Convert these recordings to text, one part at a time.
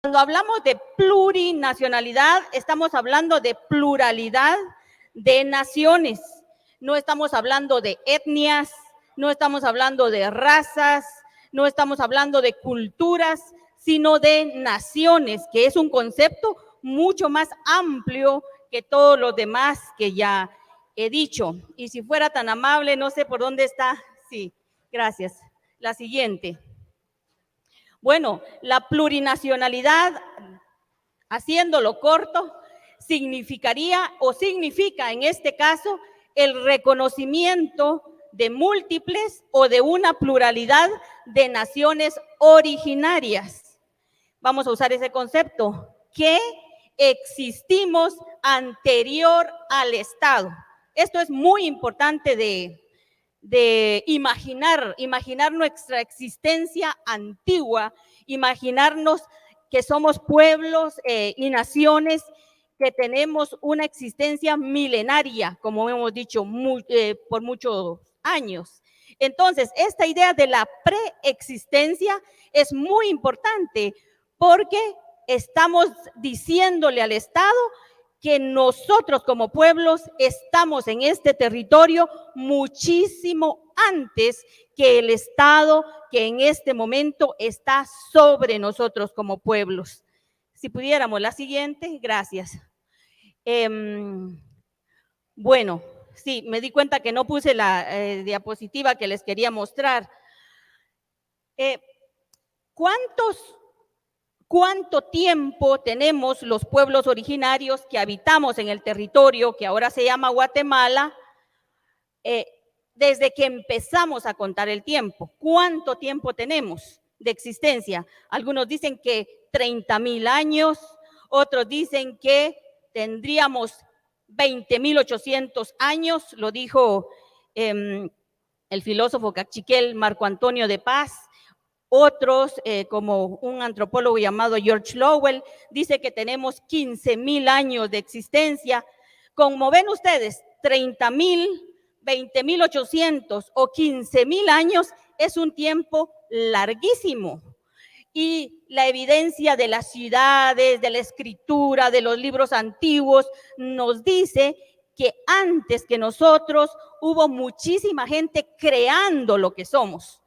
Cuando hablamos de plurinacionalidad, estamos hablando de pluralidad de naciones. No estamos hablando de etnias, no estamos hablando de razas, no estamos hablando de culturas, sino de naciones, que es un concepto mucho más amplio que todos los demás que ya he dicho. Y si fuera tan amable, no sé por dónde está. Sí, gracias. La siguiente. Bueno, la plurinacionalidad, haciéndolo corto, significaría o significa en este caso el reconocimiento de múltiples o de una pluralidad de naciones originarias. Vamos a usar ese concepto, que existimos anterior al Estado. Esto es muy importante de imaginar nuestra existencia antigua, imaginarnos que somos pueblos y naciones que tenemos una existencia milenaria, como hemos dicho, por muchos años. Entonces, esta idea de la preexistencia es muy importante porque estamos diciéndole al Estado que nosotros como pueblos estamos en este territorio muchísimo antes que el Estado que en este momento está sobre nosotros como pueblos. Si pudiéramos, la siguiente, gracias. Bueno, sí, me di cuenta que no puse la diapositiva que les quería mostrar. ¿Cuánto tiempo tenemos los pueblos originarios que habitamos en el territorio que ahora se llama Guatemala, desde que empezamos a contar el tiempo? ¿Cuánto tiempo tenemos de existencia? Algunos dicen que 30,000 años, otros dicen que tendríamos 20,800 años, lo dijo el filósofo cachiquel Marco Antonio de Paz. Otros, como un antropólogo llamado George Lowell, dice que tenemos 15,000 años de existencia. Como ven ustedes, 30,000, 20,800 o 15,000 años es un tiempo larguísimo. Y la evidencia de las ciudades, de la escritura, de los libros antiguos, nos dice que antes que nosotros hubo muchísima gente creando lo que somos.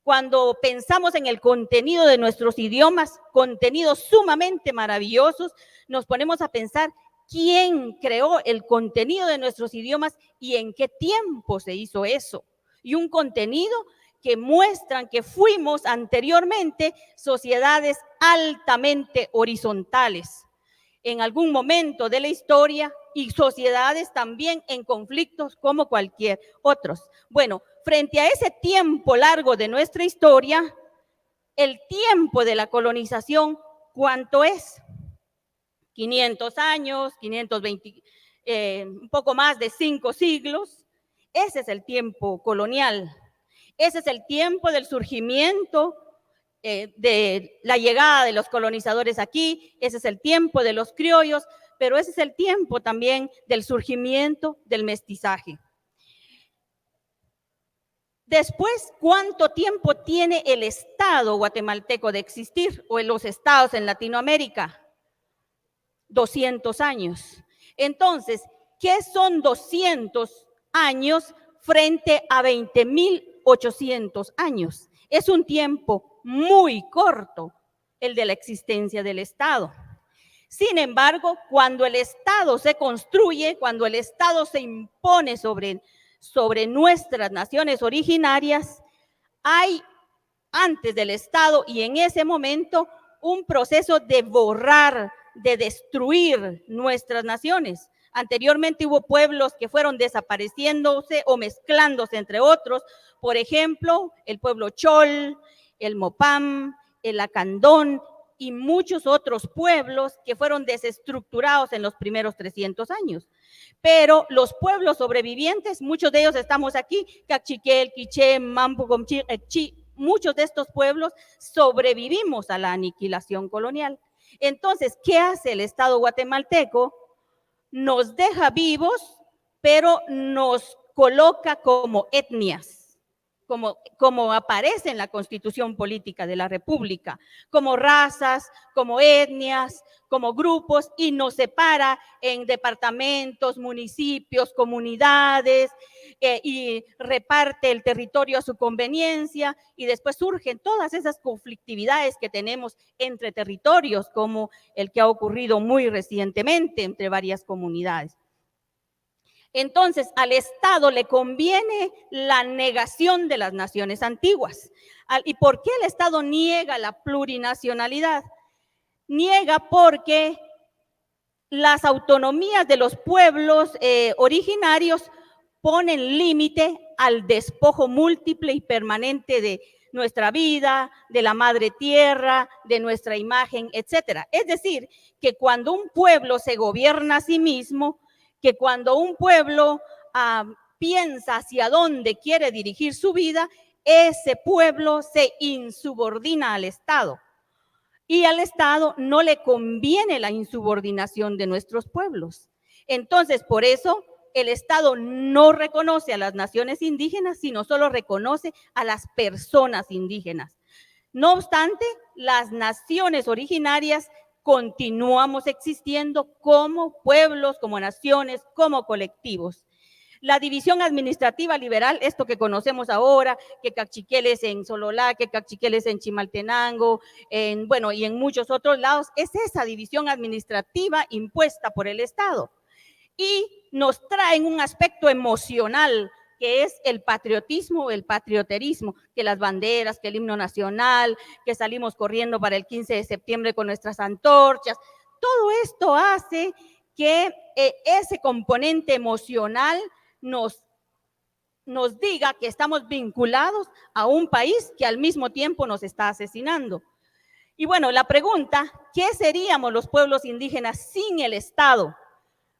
Cuando pensamos en el contenido de nuestros idiomas, contenidos sumamente maravillosos, nos ponemos a pensar quién creó el contenido de nuestros idiomas y en qué tiempo se hizo eso. Y un contenido que muestran que fuimos anteriormente sociedades altamente horizontales en algún momento de la historia y sociedades también en conflictos como cualquier otros. Bueno, frente a ese tiempo largo de nuestra historia, el tiempo de la colonización, ¿cuánto es? 500 años, 520, un poco más de 5 siglos. Ese es el tiempo colonial. Ese es el tiempo del surgimiento de la llegada de los colonizadores aquí, ese es el tiempo de los criollos, pero ese es el tiempo también del surgimiento del mestizaje. Después, ¿cuánto tiempo tiene el Estado guatemalteco de existir o en los estados en Latinoamérica? 200 años. Entonces, ¿qué son 200 años frente a 20,800 años? Es un tiempo muy corto el de la existencia del Estado. Sin embargo, cuando el Estado se construye, cuando el Estado se impone sobre nuestras naciones originarias, hay antes del Estado y en ese momento un proceso de borrar, de destruir nuestras naciones. Anteriormente hubo pueblos que fueron desapareciéndose o mezclándose entre otros, por ejemplo, el pueblo Chol, el Mopam, el Lacandón y muchos otros pueblos que fueron desestructurados en los primeros 300 años. Pero los pueblos sobrevivientes, muchos de ellos estamos aquí, Cachiquel, Quiché, Mampo, Comchi, Ecchi, muchos de estos pueblos sobrevivimos a la aniquilación colonial. Entonces, ¿qué hace el Estado guatemalteco? Nos deja vivos, pero nos coloca como etnias. como aparece en la Constitución Política de la República, como razas, como etnias, como grupos, y nos separa en departamentos, municipios, comunidades, y reparte el territorio a su conveniencia, y después surgen todas esas conflictividades que tenemos entre territorios, como el que ha ocurrido muy recientemente entre varias comunidades. Entonces, al Estado le conviene la negación de las naciones antiguas. ¿Y por qué el Estado niega la plurinacionalidad? Niega porque las autonomías de los pueblos originarios ponen límite al despojo múltiple y permanente de nuestra vida, de la madre tierra, de nuestra imagen, etcétera. Es decir, que cuando un pueblo se gobierna a sí mismo, que cuando un pueblo piensa hacia dónde quiere dirigir su vida, ese pueblo se insubordina al Estado. Y al Estado no le conviene la insubordinación de nuestros pueblos. Entonces, por eso, el Estado no reconoce a las naciones indígenas, sino solo reconoce a las personas indígenas. No obstante, las naciones originarias continuamos existiendo como pueblos, como naciones, como colectivos. La división administrativa liberal, esto que conocemos ahora, que Cachiqueles en Sololá, que Cachiqueles en Chimaltenango, y en muchos otros lados, es esa división administrativa impuesta por el Estado. Y nos traen un aspecto emocional, que es el patriotismo, el patrioterismo, que las banderas, que el himno nacional, que salimos corriendo para el 15 de septiembre con nuestras antorchas. Todo esto hace que ese componente emocional nos diga que estamos vinculados a un país que al mismo tiempo nos está asesinando. Y bueno, la pregunta, ¿qué seríamos los pueblos indígenas sin el Estado?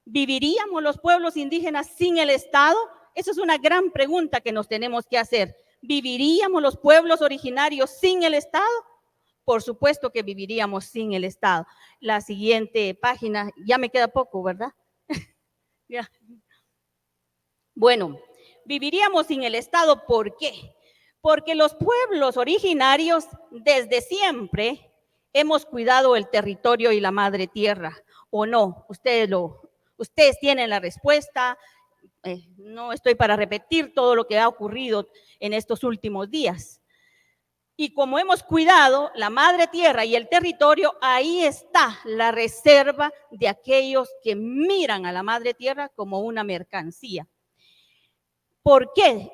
¿Viviríamos los pueblos indígenas sin el Estado? Esa es una gran pregunta que nos tenemos que hacer. ¿Viviríamos los pueblos originarios sin el Estado? Por supuesto que viviríamos sin el Estado. La siguiente página, ya me queda poco, ¿verdad? Ya. Bueno, viviríamos sin el Estado, ¿por qué? Porque los pueblos originarios desde siempre hemos cuidado el territorio y la madre tierra, ¿o no? Ustedes tienen la respuesta. No estoy para repetir todo lo que ha ocurrido en estos últimos días. Y como hemos cuidado la madre tierra y el territorio, ahí está la reserva de aquellos que miran a la madre tierra como una mercancía. ¿Por qué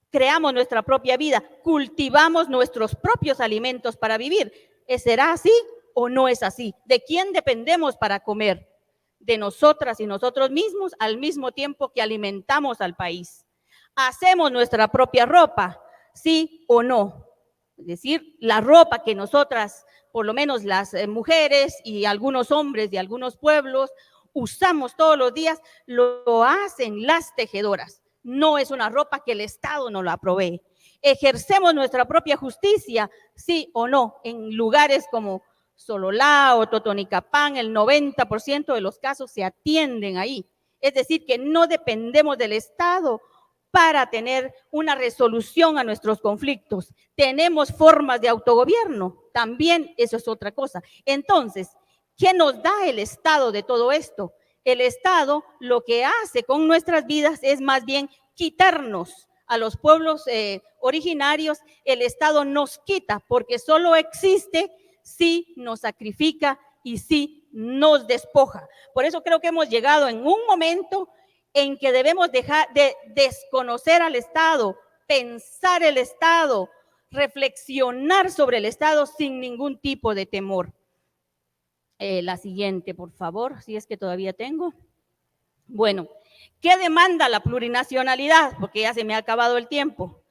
creamos nuestra propia vida? Cultivamos nuestros propios alimentos para vivir. ¿Será así o no es así? ¿De quién dependemos para comer? De nosotras y nosotros mismos, al mismo tiempo que alimentamos al país. ¿Hacemos nuestra propia ropa? ¿Sí o no? Es decir, la ropa que nosotras, por lo menos las mujeres y algunos hombres de algunos pueblos, usamos todos los días, lo hacen las tejedoras. No es una ropa que el Estado nos la provee. ¿Ejercemos nuestra propia justicia? ¿Sí o no? En lugares como Sololá o Totonicapán, el 90% de los casos se atienden ahí. Es decir, que no dependemos del Estado para tener una resolución a nuestros conflictos. Tenemos formas de autogobierno, también eso es otra cosa. Entonces, ¿qué nos da el Estado de todo esto? El Estado lo que hace con nuestras vidas es más bien quitarnos a los pueblos originarios. El Estado nos quita porque solo existe si nos sacrifica y si nos despoja. Por eso creo que hemos llegado en un momento en que debemos dejar de desconocer al Estado, pensar el Estado, reflexionar sobre el Estado sin ningún tipo de temor. La siguiente, por favor, si es que todavía tengo. Bueno, ¿qué demanda la plurinacionalidad? Porque ya se me ha acabado el tiempo.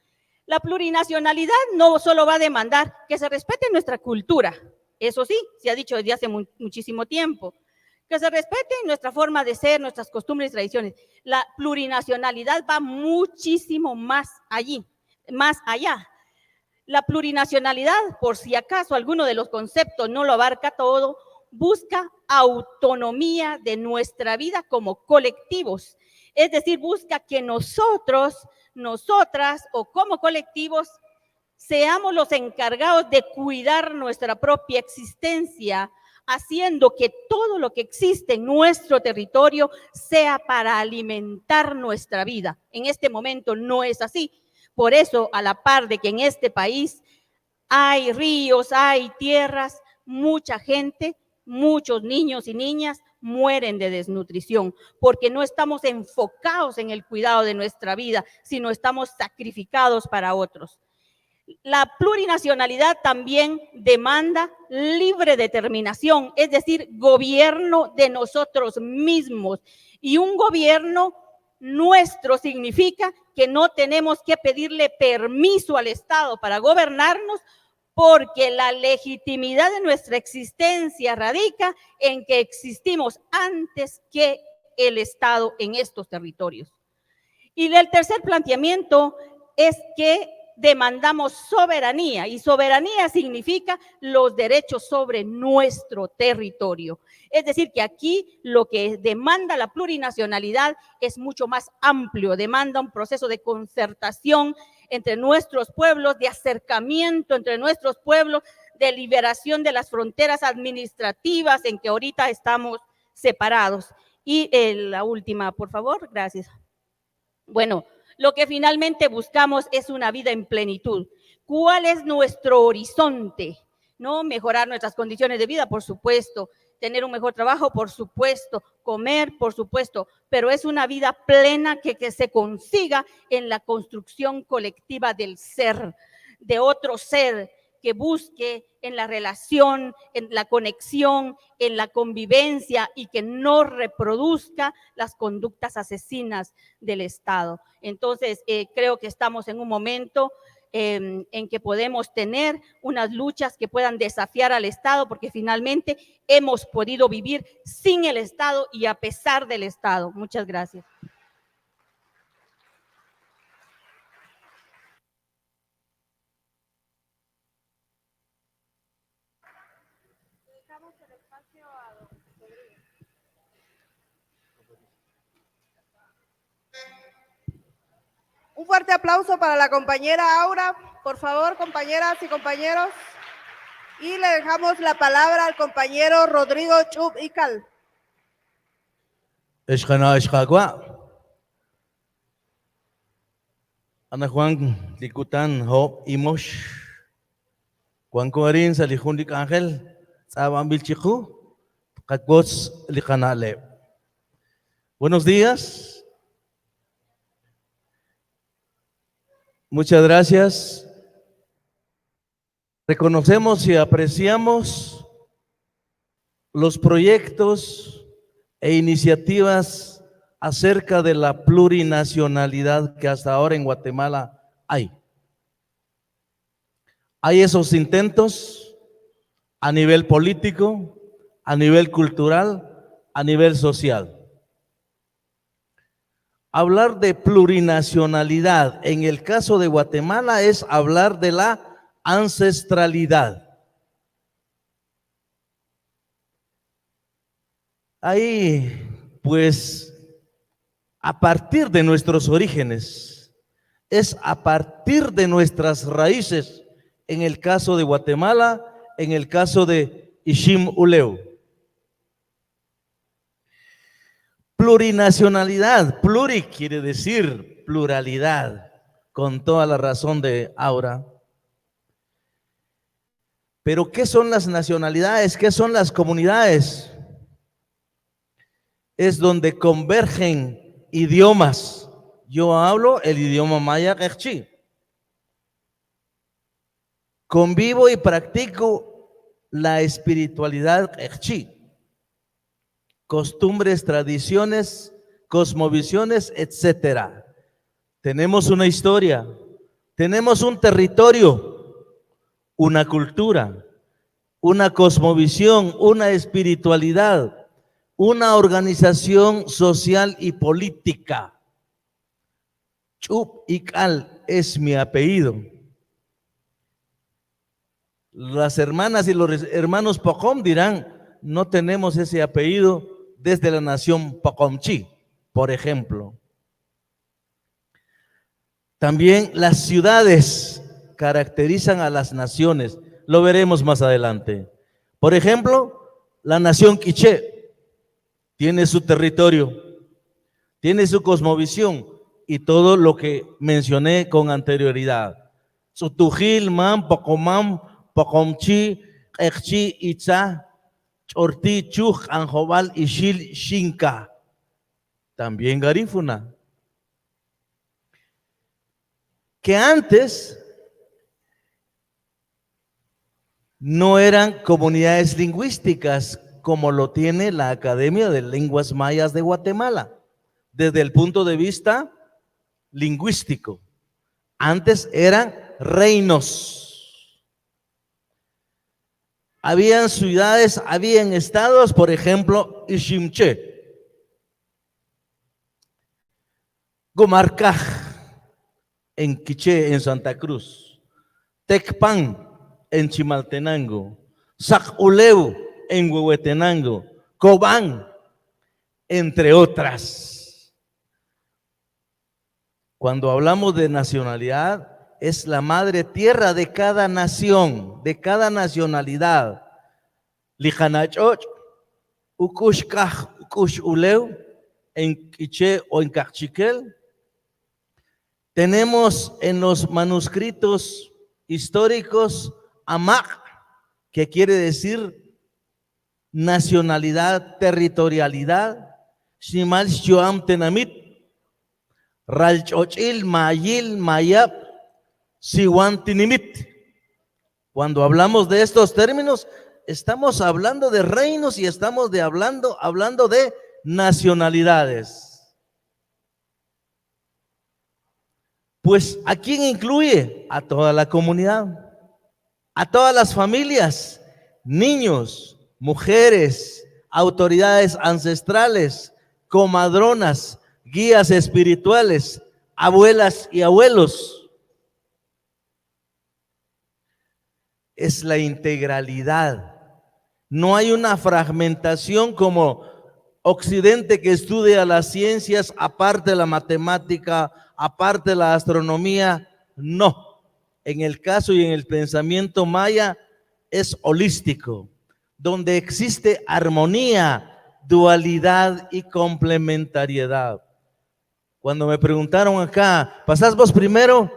La plurinacionalidad no solo va a demandar que se respete nuestra cultura, eso sí, se ha dicho desde hace muchísimo tiempo, que se respete nuestra forma de ser, nuestras costumbres y tradiciones. La plurinacionalidad va muchísimo más allá. La plurinacionalidad, por si acaso alguno de los conceptos no lo abarca todo, busca autonomía de nuestra vida como colectivos. Es decir, busca que nosotros, nosotras o como colectivos seamos los encargados de cuidar nuestra propia existencia, haciendo que todo lo que existe en nuestro territorio sea para alimentar nuestra vida. En este momento no es así. Por eso, a la par de que en este país hay ríos, hay tierras, mucha gente, muchos niños y niñas mueren de desnutrición, porque no estamos enfocados en el cuidado de nuestra vida, sino estamos sacrificados para otros. La plurinacionalidad también demanda libre determinación, es decir, gobierno de nosotros mismos. Y un gobierno nuestro significa que no tenemos que pedirle permiso al Estado para gobernarnos, porque la legitimidad de nuestra existencia radica en que existimos antes que el Estado en estos territorios. Y el tercer planteamiento es que demandamos soberanía, y soberanía significa los derechos sobre nuestro territorio. Es decir, que aquí lo que demanda la plurinacionalidad es mucho más amplio, demanda un proceso de concertación entre nuestros pueblos, de acercamiento entre nuestros pueblos, de liberación de las fronteras administrativas en que ahorita estamos separados. Y la última, por favor, gracias. Bueno, lo que finalmente buscamos es una vida en plenitud. ¿Cuál es nuestro horizonte? ¿No? Mejorar nuestras condiciones de vida, por supuesto. Tener un mejor trabajo, por supuesto. Comer, por supuesto. Pero es una vida plena que se consiga en la construcción colectiva del ser, de otro ser, que busque en la relación, en la conexión, en la convivencia y que no reproduzca las conductas asesinas del Estado. Entonces, creo que estamos en un momento en que podemos tener unas luchas que puedan desafiar al Estado, porque finalmente hemos podido vivir sin el Estado y a pesar del Estado. Muchas gracias. Un fuerte aplauso para la compañera Aura, por favor, compañeras y compañeros. Y le dejamos la palabra al compañero Rodrigo Chub Ical. Ana Juan Likutan Hop Imosh Juan Coarin Salihundik Ángel Saban Bilchiku Kakbots Likanale. Buenos días. Muchas gracias. Reconocemos y apreciamos los proyectos e iniciativas acerca de la plurinacionalidad que hasta ahora en Guatemala hay. Hay esos intentos a nivel político, a nivel cultural, a nivel social. Hablar de plurinacionalidad en el caso de Guatemala es hablar de la ancestralidad. Ahí, pues, a partir de nuestros orígenes, es a partir de nuestras raíces, en el caso de Guatemala, en el caso de Ishim Uleu. Plurinacionalidad, pluri quiere decir pluralidad, con toda la razón de Aura. Pero ¿qué son las nacionalidades? ¿Qué son las comunidades? Es donde convergen idiomas. Yo hablo el idioma maya quechí. Convivo y practico la espiritualidad quechí. Costumbres, tradiciones, cosmovisiones, etcétera. Tenemos una historia, tenemos un territorio, una cultura, una cosmovisión, una espiritualidad, una organización social y política. Chub Ical es mi apellido. Las hermanas y los hermanos Pocom dirán, no tenemos ese apellido desde la nación Pocomchi, por ejemplo. También las ciudades caracterizan a las naciones. Lo veremos más adelante. Por ejemplo, la nación quiché tiene su territorio, tiene su cosmovisión y todo lo que mencioné con anterioridad. Sutujil, man, pocomam, pocomchi, ekchi, itza, chorti, chuj, anjobal, ishil, shinka. También garífuna. Que antes no eran comunidades lingüísticas como lo tiene la Academia de Lenguas Mayas de Guatemala, desde el punto de vista lingüístico. Antes eran reinos. Habían ciudades, habían estados, por ejemplo, Iximché, Gomarcaj, en Quiché, en Santa Cruz, Tecpan, en Chimaltenango, Saculeu, en Huehuetenango, Cobán, entre otras. Cuando hablamos de nacionalidad, es la madre tierra de cada nación, de cada nacionalidad. Lijanachoch, Ukushkaj, Ukush Uleu, en Quiché o en Cachiquel. Tenemos en los manuscritos históricos Amak, que quiere decir nacionalidad, territorialidad. Shimal Shuam Tenamit, Ralchochil, Mayil, Mayab, Siwantinimit. Cuando hablamos de estos términos, estamos hablando de reinos y estamos hablando de nacionalidades. Pues, ¿a quién incluye? A toda la comunidad, a todas las familias, niños, mujeres, autoridades ancestrales, comadronas, guías espirituales, abuelas y abuelos. Es la integralidad. No hay una fragmentación como Occidente, que estudia las ciencias aparte de la matemática, aparte de la astronomía. No, en el caso y en el pensamiento maya es holístico, donde existe armonía, dualidad y complementariedad. Cuando me preguntaron acá, ¿pasás vos primero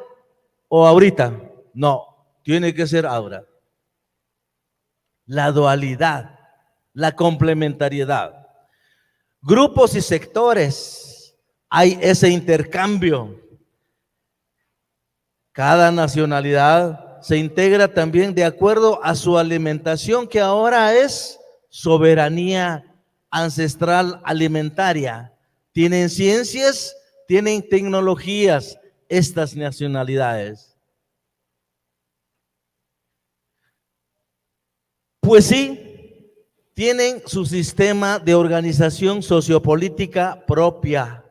o ahorita? No, tiene que ser ahora. La dualidad, la complementariedad. Grupos y sectores, hay ese intercambio. Cada nacionalidad se integra también de acuerdo a su alimentación, que ahora es soberanía ancestral alimentaria. Tienen ciencias, tienen tecnologías estas nacionalidades. Pues sí, tienen su sistema de organización sociopolítica propia.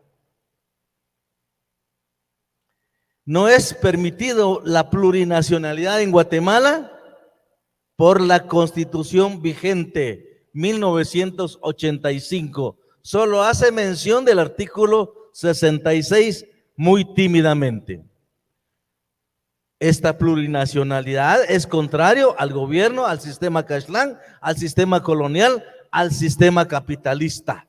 No es permitido la plurinacionalidad en Guatemala por la Constitución vigente 1985. Solo hace mención del artículo 66 muy tímidamente. Esta plurinacionalidad es contrario al gobierno, al sistema Cashlán, al sistema colonial, al sistema capitalista.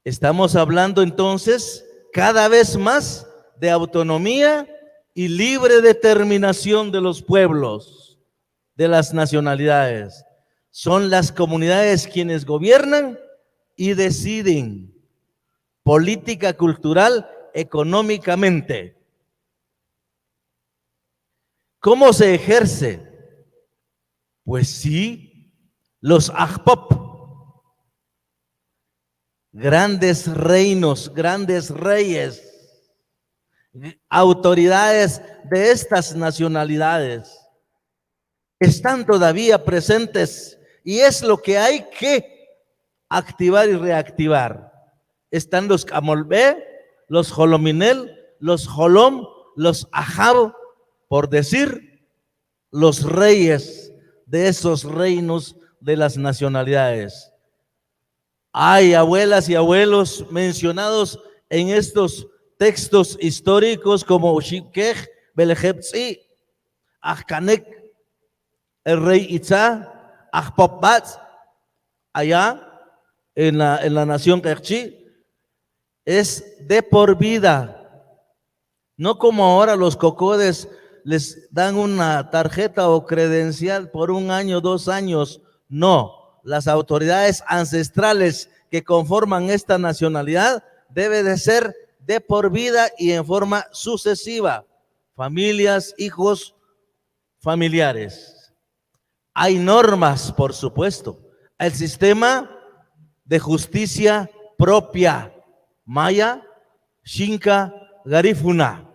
Estamos hablando entonces cada vez más de autonomía y libre determinación de los pueblos, de las nacionalidades. Son las comunidades quienes gobiernan y deciden política, cultural, económicamente. ¿Cómo se ejerce? Pues sí, los ajpop, grandes reinos, grandes reyes, autoridades de estas nacionalidades están todavía presentes y es lo que hay que activar y reactivar. Están los Camolbé, los Jolominel, los Jolom, los Ajab, por decir, los reyes de esos reinos de las nacionalidades. Hay abuelas y abuelos mencionados en estos textos históricos como Ushikej, Belejepsi, Ajkanek, el rey Itzá, Ajpopbat, allá en la nación Kekchi, es de por vida. No como ahora los cocodes les dan una tarjeta o credencial por 1 año, 2 años. No, las autoridades ancestrales que conforman esta nacionalidad debe de ser de por vida y en forma sucesiva. Familias, hijos, familiares. Hay normas, por supuesto. El sistema de justicia propia, Maya, Xinca, Garifuna.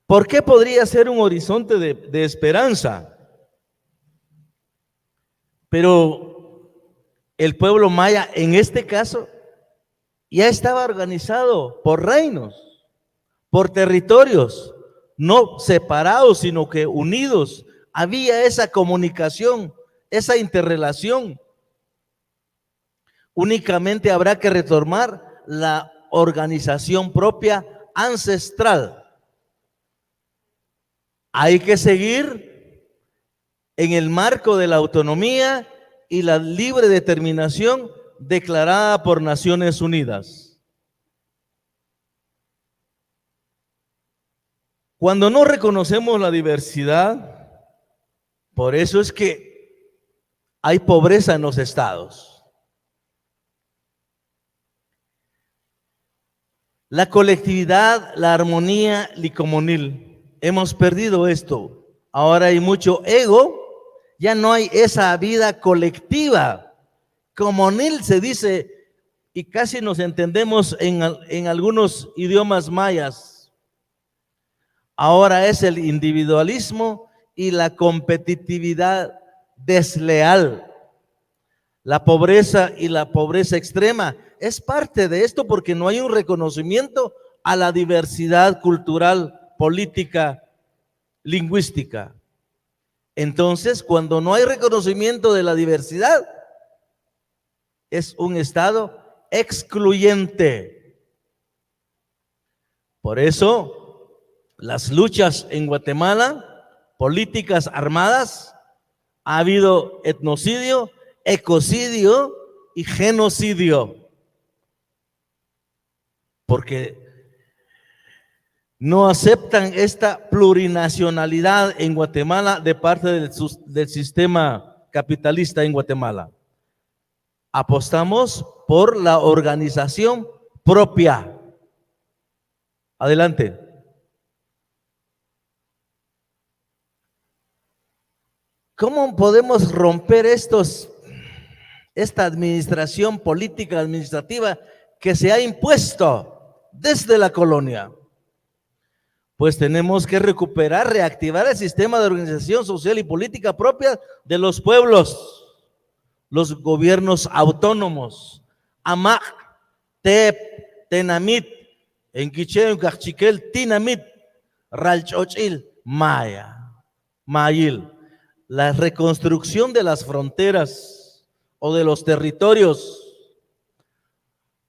¿Por qué podría ser un horizonte de esperanza? Pero el pueblo maya, en este caso, ya estaba organizado por reinos, por territorios, no separados, sino que unidos. Había esa comunicación, esa interrelación. Únicamente habrá que retomar la organización propia ancestral. Hay que seguir en el marco de la autonomía y la libre determinación declarada por Naciones Unidas. Cuando no reconocemos la diversidad, por eso es que hay pobreza en los estados. La colectividad, la armonía licomonil. Hemos perdido esto. Ahora hay mucho ego, ya no hay esa vida colectiva. Comunil se dice, y casi nos entendemos en algunos idiomas mayas. Ahora es el individualismo y la competitividad desleal. La pobreza y la pobreza extrema es parte de esto porque no hay un reconocimiento a la diversidad cultural, política, lingüística. Entonces, cuando no hay reconocimiento de la diversidad, es un estado excluyente. Por eso, las luchas en Guatemala, políticas armadas, ha habido etnocidio, ecocidio y genocidio. Porque no aceptan esta plurinacionalidad en Guatemala de parte del sistema capitalista en Guatemala. Apostamos por la organización propia. Adelante. ¿Cómo podemos romper esta administración política administrativa que se ha impuesto desde la colonia? Pues tenemos que recuperar, reactivar el sistema de organización social y política propia de los pueblos, los gobiernos autónomos. Amak, Tep, Tenamit, en Quiché, en Cachiquel, Tinamit, Ralchochil, Maya, Mayil. La reconstrucción de las fronteras o de los territorios.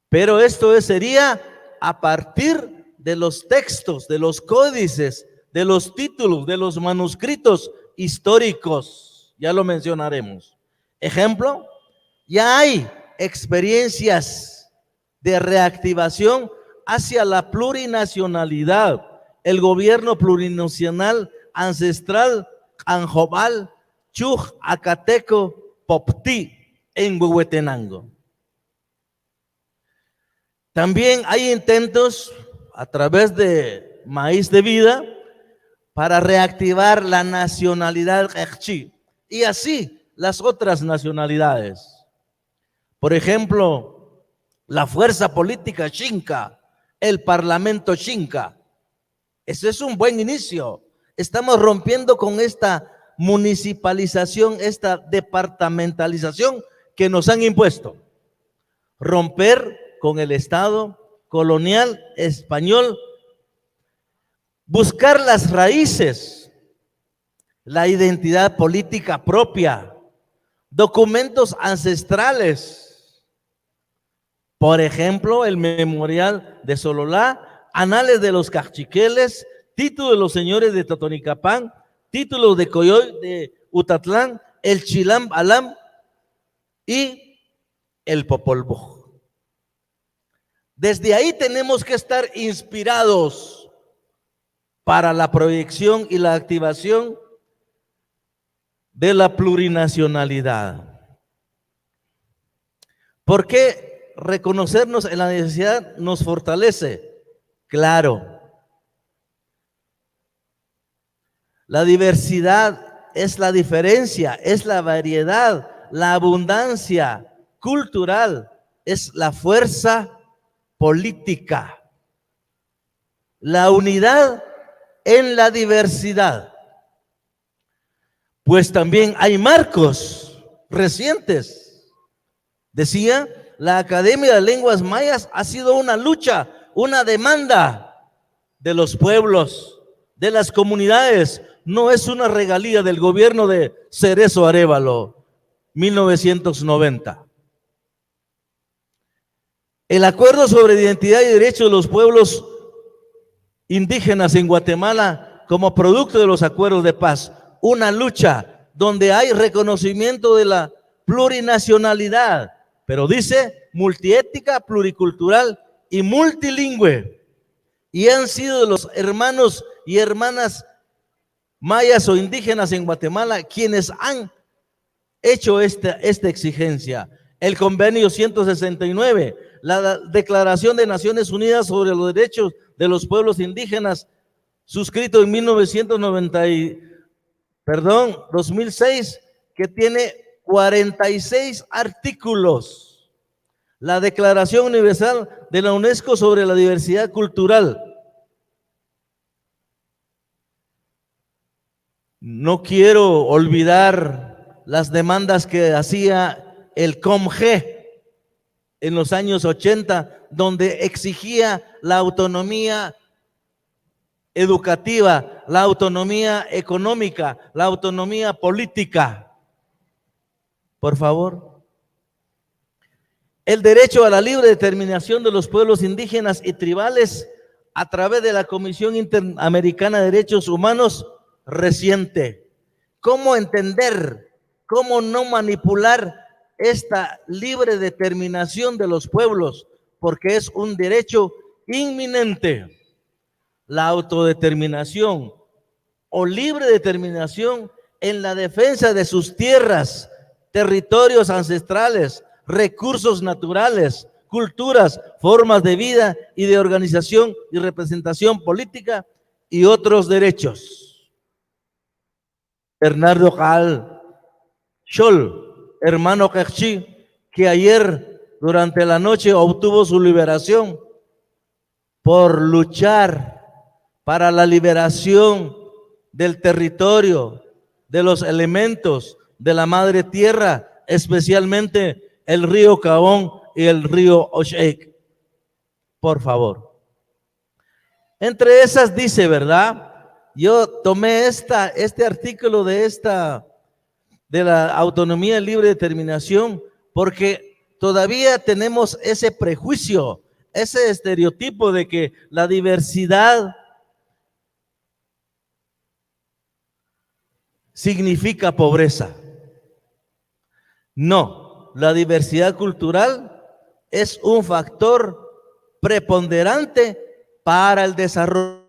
Pero esto sería a partir de los textos, de los códices, de los títulos, de los manuscritos históricos. Ya lo mencionaremos. Ejemplo, ya hay experiencias de reactivación hacia la plurinacionalidad. El gobierno plurinacional ancestral Anjobal, Chuj, Acateco, Popti, en Huehuetenango. También hay intentos a través de Maíz de Vida para reactivar la nacionalidad Kekchi y así las otras nacionalidades. Por ejemplo, la fuerza política Xinca, el parlamento Xinca. Ese es un buen inicio. Estamos rompiendo con esta municipalización, esta departamentalización que nos han impuesto. Romper con el Estado colonial español, buscar las raíces, la identidad política propia, documentos ancestrales, Por ejemplo, el Memorial de Sololá, Anales de los Cachiqueles, Título de los Señores de Totonicapán, Título de Coyoy de Utatlán, el Chilam Alam y el Popol Vuh. Desde ahí tenemos que estar inspirados para la proyección y la activación de la plurinacionalidad. ¿Por qué reconocernos en la diversidad nos fortalece? Claro. La diversidad es la diferencia, es la variedad, la abundancia cultural, es la fuerza política. La unidad en la diversidad. Pues también hay marcos recientes. Decía, la Academia de Lenguas Mayas ha sido una lucha, una demanda de los pueblos, de las comunidades. No es una regalía del gobierno de Cerezo Arévalo, 1990. El acuerdo sobre identidad y derechos de los pueblos indígenas en Guatemala como producto de los acuerdos de paz. Una lucha donde hay reconocimiento de la plurinacionalidad, pero dice multiétnica, pluricultural y multilingüe. Y han sido los hermanos y hermanas mayas o indígenas en Guatemala quienes han hecho esta exigencia. El convenio 169, la Declaración de Naciones Unidas sobre los Derechos de los Pueblos Indígenas, suscrito en 2006, que tiene 46 artículos. La Declaración Universal de la UNESCO sobre la Diversidad Cultural. No quiero olvidar las demandas que hacía el COMG en los años 80, donde exigía la autonomía educativa, la autonomía económica, la autonomía política. Por favor. El derecho a la libre determinación de los pueblos indígenas y tribales a través de la Comisión Interamericana de Derechos Humanos reciente. ¿Cómo entender, cómo no manipular esta libre determinación de los pueblos? Porque es un derecho inminente. La autodeterminación o libre determinación en la defensa de sus tierras, territorios ancestrales, recursos naturales, culturas, formas de vida y de organización y representación política y otros derechos. Bernardo Cal Scholl, hermano Quechí, que ayer durante la noche obtuvo su liberación por luchar para la liberación del territorio, de los elementos de la madre tierra, especialmente el río Cabón y el río Oshek. Por favor. Entre esas dice, ¿verdad? Yo tomé este artículo de la autonomía y libre determinación porque todavía tenemos ese prejuicio, ese estereotipo de que la diversidad significa pobreza. No, la diversidad cultural es un factor preponderante para el desarrollo